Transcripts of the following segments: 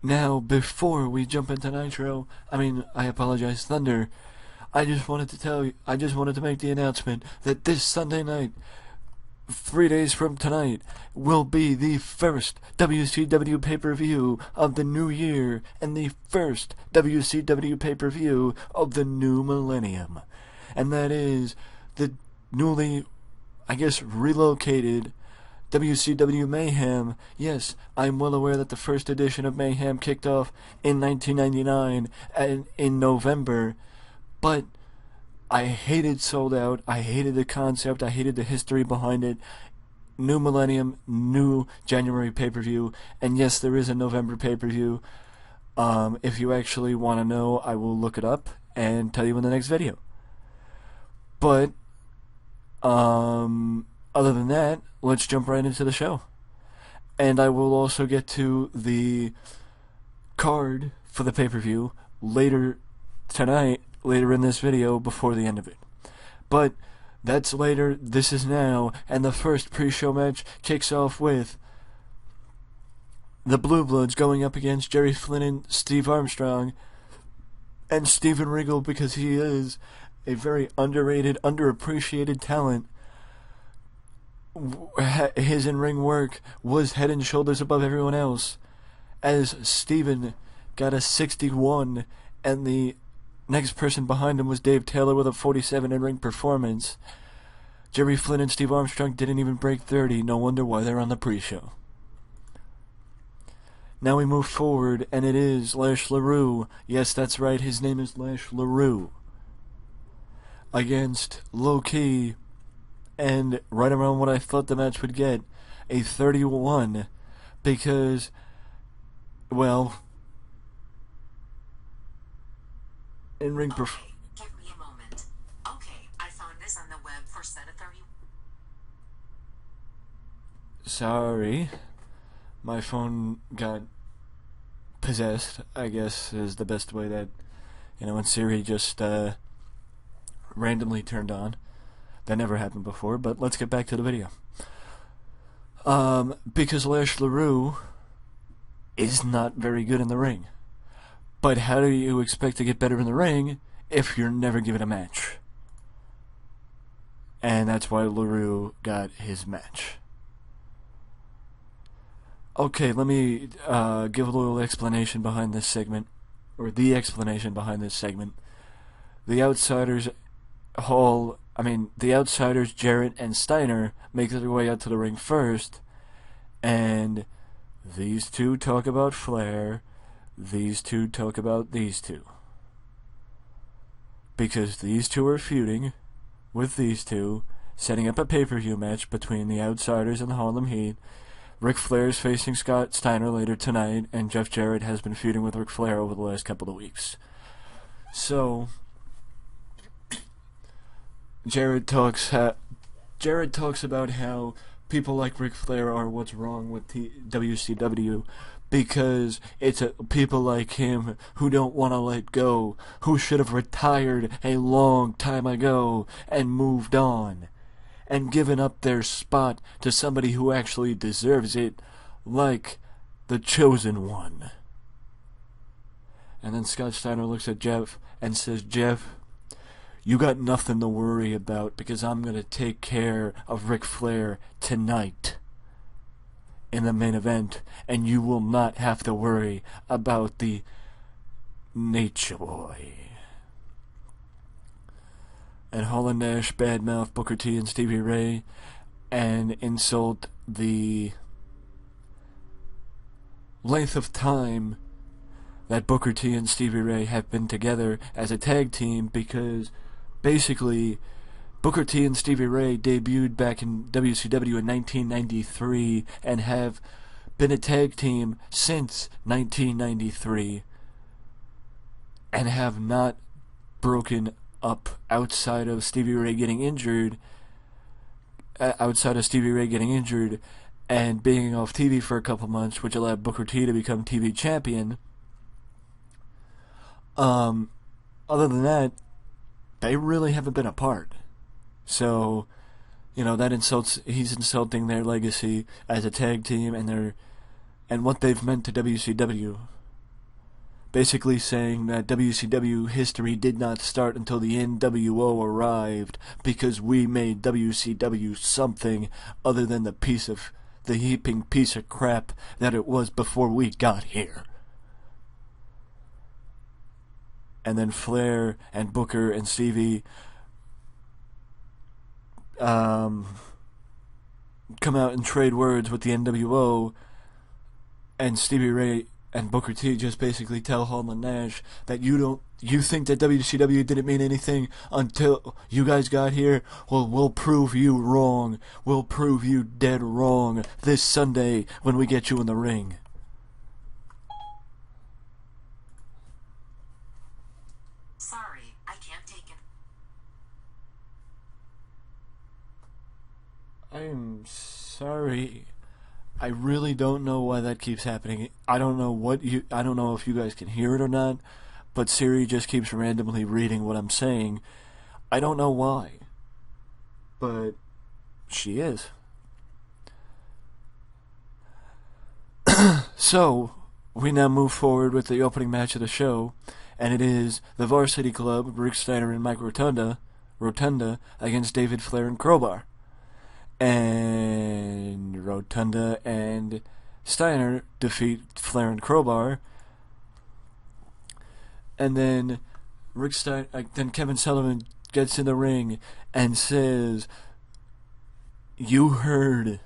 Now, before we jump into Nitro, I apologize, Thunder. I just wanted to tell you, I just wanted to make the announcement that this Sunday night, 3 days from tonight, will be the first WCW pay-per-view of the new year and the first WCW pay-per-view of the new millennium. And that is the newly, relocated WCW Mayhem. Yes, I'm well aware that the first edition of Mayhem kicked off in 1999 and in November, but I hated Sold Out. I hated the concept. I hated the history behind it. New millennium, new January pay-per-view, and yes, there is a November pay-per-view. If you actually want to know, I will look it up and tell you in the next video. But other than that, let's jump right into the show. And I will also get to the card for the pay-per-view later tonight, later in this video, before the end of it. But that's later, this is now, and the first pre-show match kicks off with the Blue Bloods going up against Jerry Flynn and Steve Armstrong, and Steven Regal, because he is a very underrated, underappreciated talent. His in-ring work was head and shoulders above everyone else, as Steven got a 61, and the next person behind him was Dave Taylor with a 47 in-ring performance. Jerry Flynn and Steve Armstrong didn't even break 30, no wonder why they're on the pre-show. Now we move forward, and it is Lash LaRue, yes, that's right, his name is Lash LaRue, against Low Key, and right around what I thought the match would get, a 31, because, well, in-ring Give me a moment. Okay, I found this on the web for set of 30. Sorry, my phone got possessed, I guess, is the best way that, when Siri just randomly turned on. That never happened before, but let's get back to the video. Because Lash LaRue is not very good in the ring. But how do you expect to get better in the ring if you're never given a match? And that's why LaRue got his match. Okay, let me give a little explanation behind this segment, or the explanation behind this segment. The Outsiders Jarrett and Steiner make their way out to the ring first, and these two talk about Flair, these two talk about these two. Because these two are feuding with these two, setting up a pay-per-view match between the Outsiders and the Harlem Heat. Ric Flair is facing Scott Steiner later tonight, and Jeff Jarrett has been feuding with Ric Flair over the last couple of weeks. So Jarrett talks about how people like Ric Flair are what's wrong with WCW, because it's people like him who don't want to let go, who should have retired a long time ago and moved on, and given up their spot to somebody who actually deserves it, like the Chosen One. And then Scott Steiner looks at Jeff and says, "Jeff, you got nothing to worry about, because I'm going to take care of Ric Flair tonight in the main event, and you will not have to worry about the Nature Boy." And Hall and Nash badmouth Booker T and Stevie Ray and insult the length of time that Booker T and Stevie Ray have been together as a tag team, because basically Booker T and Stevie Ray debuted back in WCW in 1993 and have been a tag team since 1993 and have not broken up outside of Stevie Ray getting injured and being off TV for a couple months, which allowed Booker T to become TV champion. Other than that, they really haven't been apart. So, he's insulting their legacy as a tag team and what they've meant to WCW basically saying that WCW history did not start until the NWO arrived, because we made WCW something other than the heaping piece of crap that it was before we got here. And then Flair and Booker and Stevie come out and trade words with the NWO, and Stevie Ray and Booker T just basically tell Hall and Nash that you think that WCW didn't mean anything until you guys got here? Well, we'll prove you wrong. We'll prove you dead wrong this Sunday when we get you in the ring. Sorry, I can't take it. I am sorry. I really don't know why that keeps happening. I don't know if you guys can hear it or not, but Siri just keeps randomly reading what I'm saying. I don't know why, but she is. So, we now move forward with the opening match of the show, and it is the Varsity Club, Rick Steiner and Mike Rotunda against David Flair and Crowbar. And Rotunda and Steiner defeat Flair and Crowbar. And then Kevin Sullivan gets in the ring and says, You heard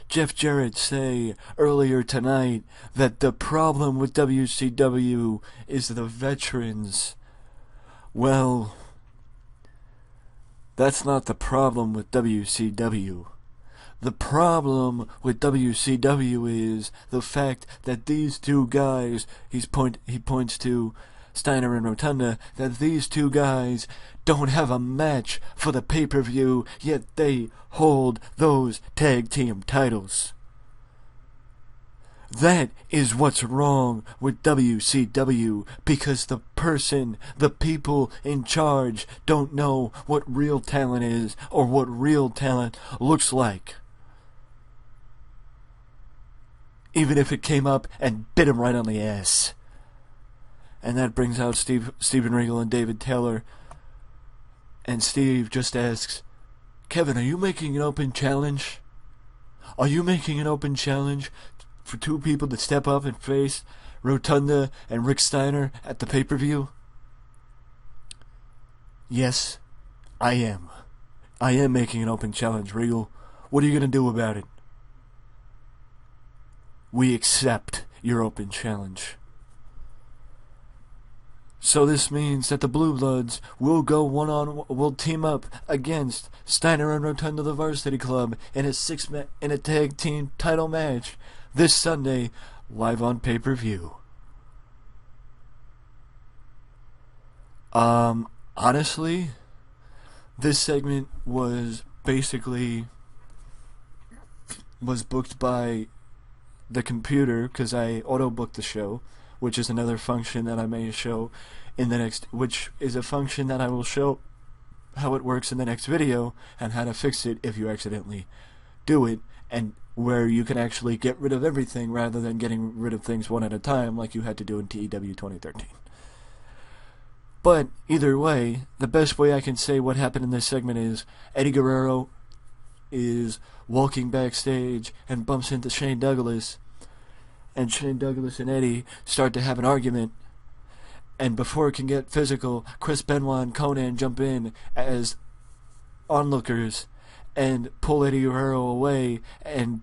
Jeff Jarrett say earlier tonight that the problem with WCW is the veterans. Well, that's not the problem with WCW. The problem with WCW is the fact that these two guys, he points to Steiner and Rotunda, that these two guys don't have a match for the pay-per-view, yet they hold those tag team titles. That is what's wrong with WCW, because the people in charge don't know what real talent is or what real talent looks like. Even if it came up and bit him right on the ass. And that brings out Steven Regal and David Taylor. And Steve just asks, Kevin, are you making an open challenge? Are you making an open challenge for two people to step up and face Rotunda and Rick Steiner at the pay-per-view? Yes, I am. I am making an open challenge, Regal. What are you going to do about it? We accept your open challenge. So this means that the Blue Bloods will will team up against Steiner and Rotunda, the Varsity Club, in a tag team title match this Sunday, live on pay-per-view. Honestly, this segment was booked by the computer, because I auto-booked the show, which is another function that I may show which is a function that I will show how it works in the next video, and how to fix it if you accidentally do it, and where you can actually get rid of everything rather than getting rid of things one at a time like you had to do in TEW 2013. But either way, the best way I can say what happened in this segment is Eddie Guerrero is walking backstage and bumps into Shane Douglas, and Shane Douglas and Eddie start to have an argument, and before it can get physical, Chris Benoit and Conan jump in as onlookers and pull Eddie Guerrero away, and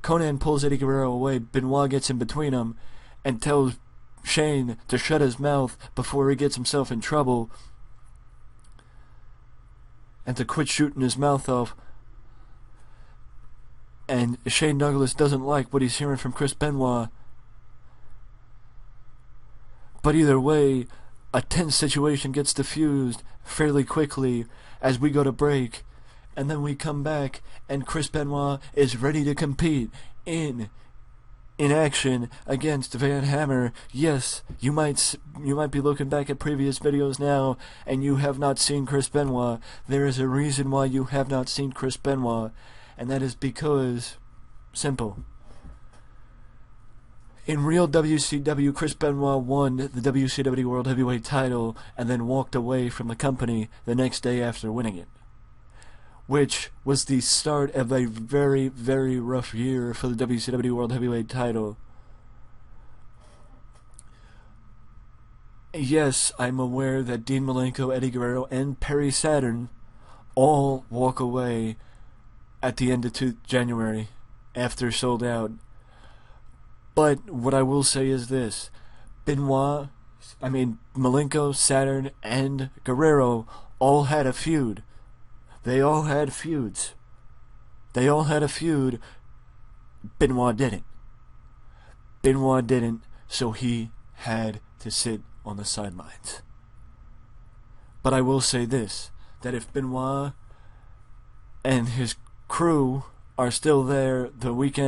Conan pulls Eddie Guerrero away, Benoit gets in between them and tells Shane to shut his mouth before he gets himself in trouble, and to quit shooting his mouth off. And Shane Douglas doesn't like what he's hearing from Chris Benoit. But either way, a tense situation gets diffused fairly quickly as we go to break, and then we come back and Chris Benoit is ready to compete in action against Van Hammer. Yes, you might be looking back at previous videos now and you have not seen Chris Benoit. There is a reason why you have not seen Chris Benoit, and that is because simple. In real WCW, Chris Benoit won the WCW World Heavyweight title and then walked away from the company the next day after winning it, which was the start of a very, very rough year for the WCW World Heavyweight title. Yes, I'm aware that Dean Malenko, Eddie Guerrero, and Perry Saturn all walk away at the end of January after Sold Out. But what I will say is this: Malenko, Saturn, and Guerrero all had a feud. They all had feuds. They all had a feud. Benoit didn't. Benoit didn't, so he had to sit on the sidelines. But I will say this, that if Benoit and his crew are still there the week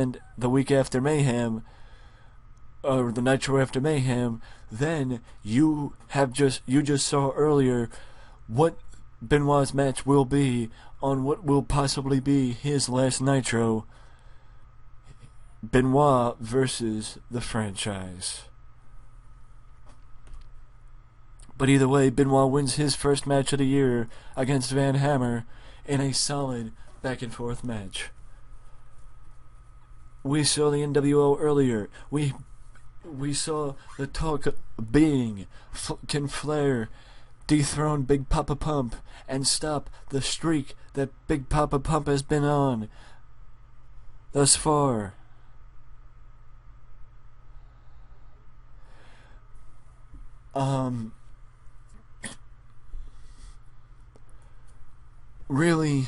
after Mayhem, or the Nitro after Mayhem, then you just saw earlier what Benoit's match will be on what will possibly be his last Nitro. Benoit versus the franchise. But either way, Benoit wins his first match of the year against Van Hammer in a solid back-and-forth match. We saw the NWO earlier. We saw the talk being, can Flair dethrone Big Papa Pump and stop the streak that Big Papa Pump has been on thus far? Really,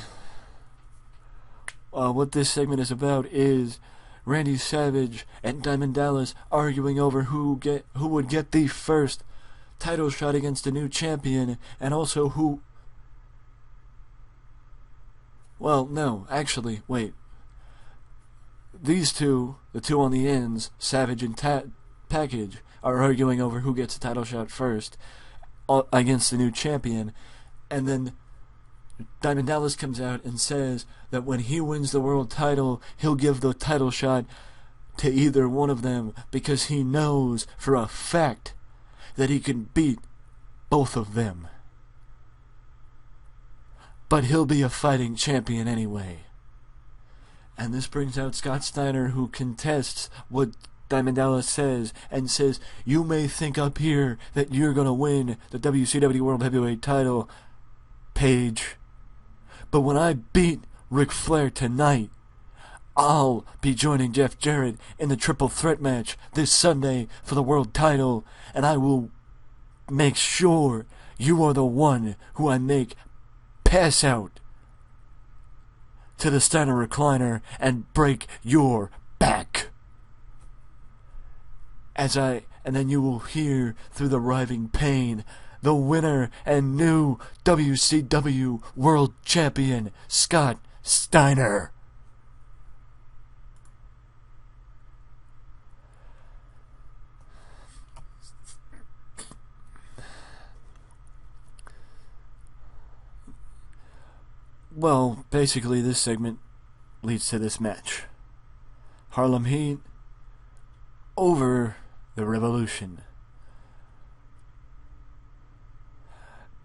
what this segment is about is Randy Savage and Diamond Dallas arguing over who would get the first title shot against the new champion, and also who... Well, no, actually, wait. These two, the two on the ends, Savage and Package, are arguing over who gets the title shot first against the new champion, and then Diamond Dallas comes out and says that when he wins the world title, he'll give the title shot to either one of them because he knows for a fact that he can beat both of them. But he'll be a fighting champion anyway. And this brings out Scott Steiner, who contests what Diamond Dallas says and says, "You may think up here that you're gonna win the WCW World Heavyweight title, Paige, but when I beat Ric Flair tonight, I'll be joining Jeff Jarrett in the triple threat match this Sunday for the world title, and I will make sure you are the one who I make pass out to the Steiner recliner and break your back. And then you will hear through the writhing pain the winner and new WCW World Champion, Scott Steiner." Well, basically this segment leads to this match. Harlem Heat over the Revolution.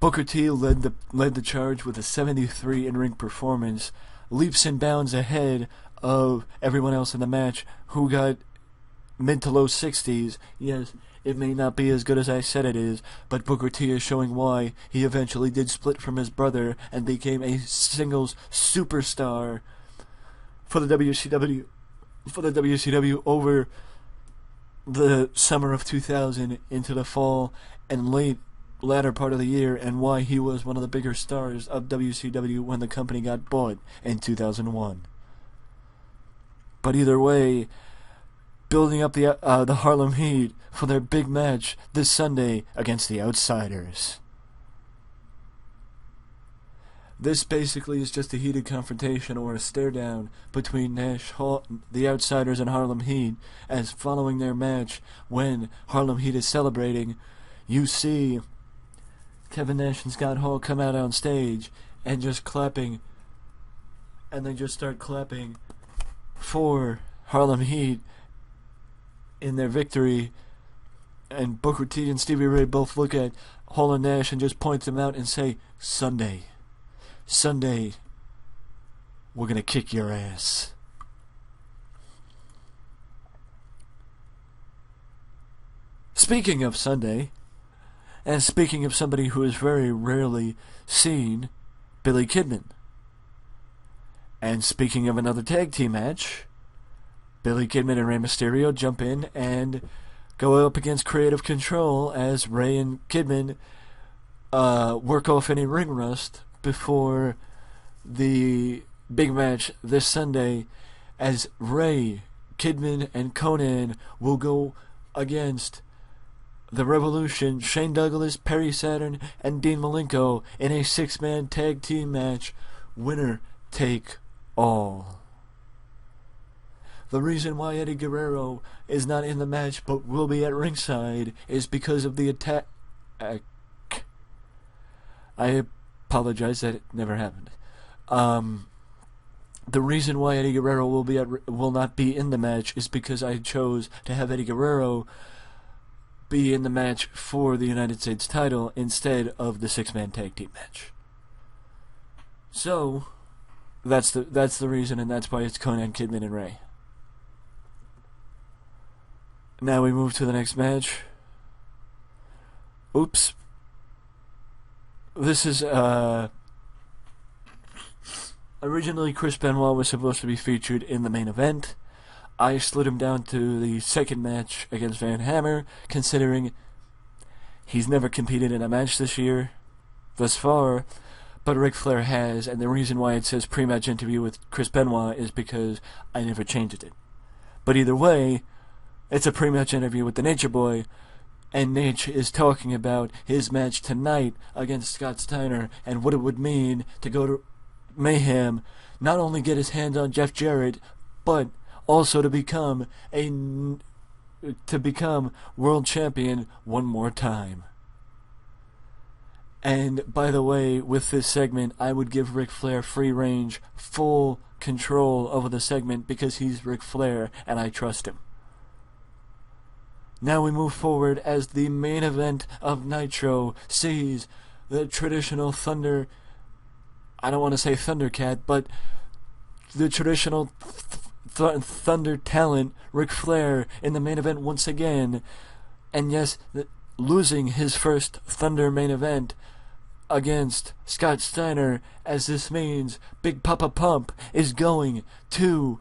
Booker T led the charge with a 73 in-ring performance, leaps and bounds ahead of everyone else in the match, who got mid to low 60s. Yes, it may not be as good as I said it is, but Booker T is showing why he eventually did split from his brother and became a singles superstar for the WCW over the summer of 2000 into the fall and latter part of the year, and why he was one of the bigger stars of WCW when the company got bought in 2001. But either way, building up the Harlem Heat for their big match this Sunday against the Outsiders. This basically is just a heated confrontation or a stare down between the Outsiders and Harlem Heat, as following their match, when Harlem Heat is celebrating, you see Kevin Nash and Scott Hall come out on stage and just clapping, and they just start clapping for Harlem Heat in their victory, and Booker T and Stevie Ray both look at Hall and Nash and just point them out and say, Sunday, we're gonna kick your ass. Speaking of Sunday, and speaking of somebody who is very rarely seen, Billy Kidman. And speaking of another tag team match, Billy Kidman and Rey Mysterio jump in and go up against Creative Control as Rey and Kidman work off any ring rust before the big match this Sunday, as Rey, Kidman, and Conan will go against The Revolution, Shane Douglas, Perry Saturn, and Dean Malenko in a 6-man tag team match, winner take all. The reason why Eddie Guerrero is not in the match but will be at ringside is because of the attack. I apologize, that it never happened. The reason why Eddie Guerrero will not be in the match is because I chose to have Eddie Guerrero be in the match for the United States title instead of the 6-man tag team match. So that's the reason, and that's why it's Conan, Kidman, and Rey. Now we move to the next match. Oops. This is originally Chris Benoit was supposed to be featured in the main event. I slid him down to the second match against Van Hammer, considering he's never competed in a match this year, thus far, but Ric Flair has, and the reason why it says pre-match interview with Chris Benoit is because I never changed it. But either way, it's a pre-match interview with the Nature Boy, and Nate is talking about his match tonight against Scott Steiner and what it would mean to go to Mayhem, not only get his hands on Jeff Jarrett, but also to become world champion one more time. And by the way, with this segment, I would give Ric Flair free range, full control over the segment because he's Ric Flair and I trust him. Now we move forward as the main event of Nitro sees the traditional Thunder, I don't want to say Thundercat, but the traditional Thunder talent, Ric Flair, in the main event once again. And yes, losing his first Thunder main event against Scott Steiner, as this means Big Papa Pump is going to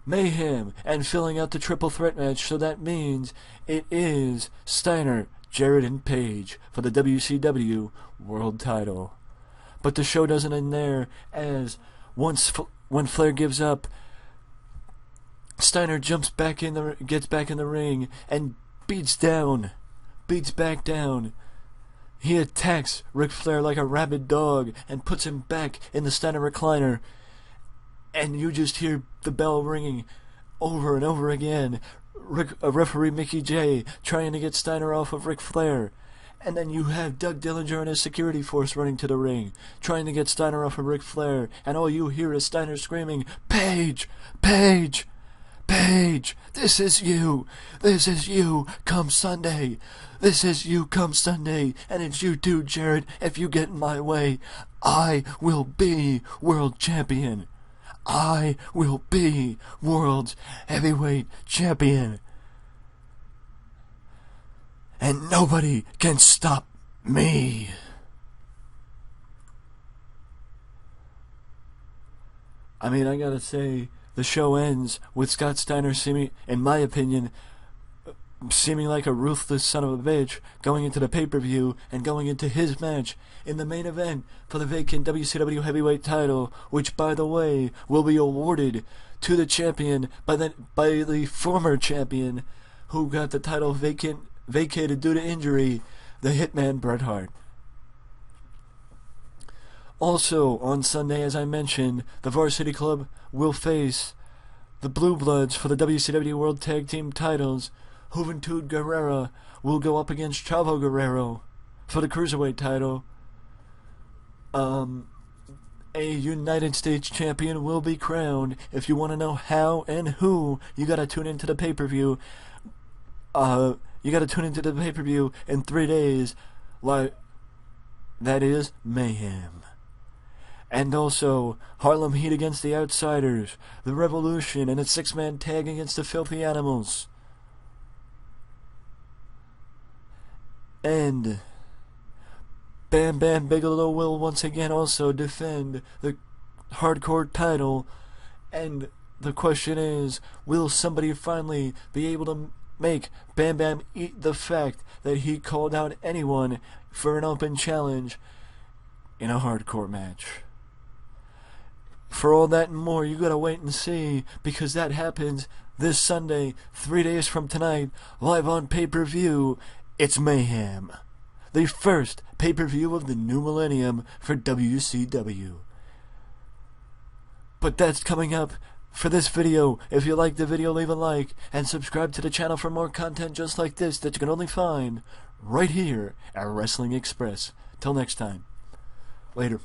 Mayhem and filling out the triple threat match, so that means it is Steiner, Jarrett, and Page for the WCW World title. But the show doesn't end there, as when Flair gives up, Steiner gets back in the ring and beats back down. He attacks Ric Flair like a rabid dog and puts him back in the Steiner recliner. And you just hear the bell ringing over and over again. Referee Mickey J trying to get Steiner off of Ric Flair. And then you have Doug Dillinger and his security force running to the ring, trying to get Steiner off of Ric Flair. And all you hear is Steiner screaming, "Page! Page! Page! This is you! This is you come Sunday! This is you come Sunday! And it's you too, Jarrett. If you get in my way, I will be world champion! I will be world's heavyweight champion! And nobody can stop me!" I mean, I gotta say, the show ends with Scott Steiner in my opinion, seeming like a ruthless son of a bitch, going into the pay-per-view and going into his match in the main event for the vacant WCW heavyweight title, which, by the way, will be awarded to the champion by the former champion who got the title vacated due to injury, the Hitman Bret Hart. Also, on Sunday, as I mentioned, the Varsity Club will face the Blue Bloods for the WCW World Tag Team titles. Juventud Guerrera will go up against Chavo Guerrero for the Cruiserweight title. A United States champion will be crowned. If you want to know how and who, you gotta tune into the pay-per-view. You gotta tune into the pay-per-view in 3 days. That is Mayhem. And also, Harlem Heat against the Outsiders, The Revolution, and a 6-man tag against the Filthy Animals. And Bam Bam Bigelow will once again also defend the hardcore title. And the question is, will somebody finally be able to make Bam Bam eat the fact that he called out anyone for an open challenge in a hardcore match? For all that and more, you gotta wait and see, because that happens this Sunday, 3 days from tonight, live on pay-per-view. It's Mayhem, the first pay-per-view of the new millennium for WCW. But that's coming up for this video. If you like the video, leave a like, and subscribe to the channel for more content just like this that you can only find right here at Wrestling Express. Till next time, later.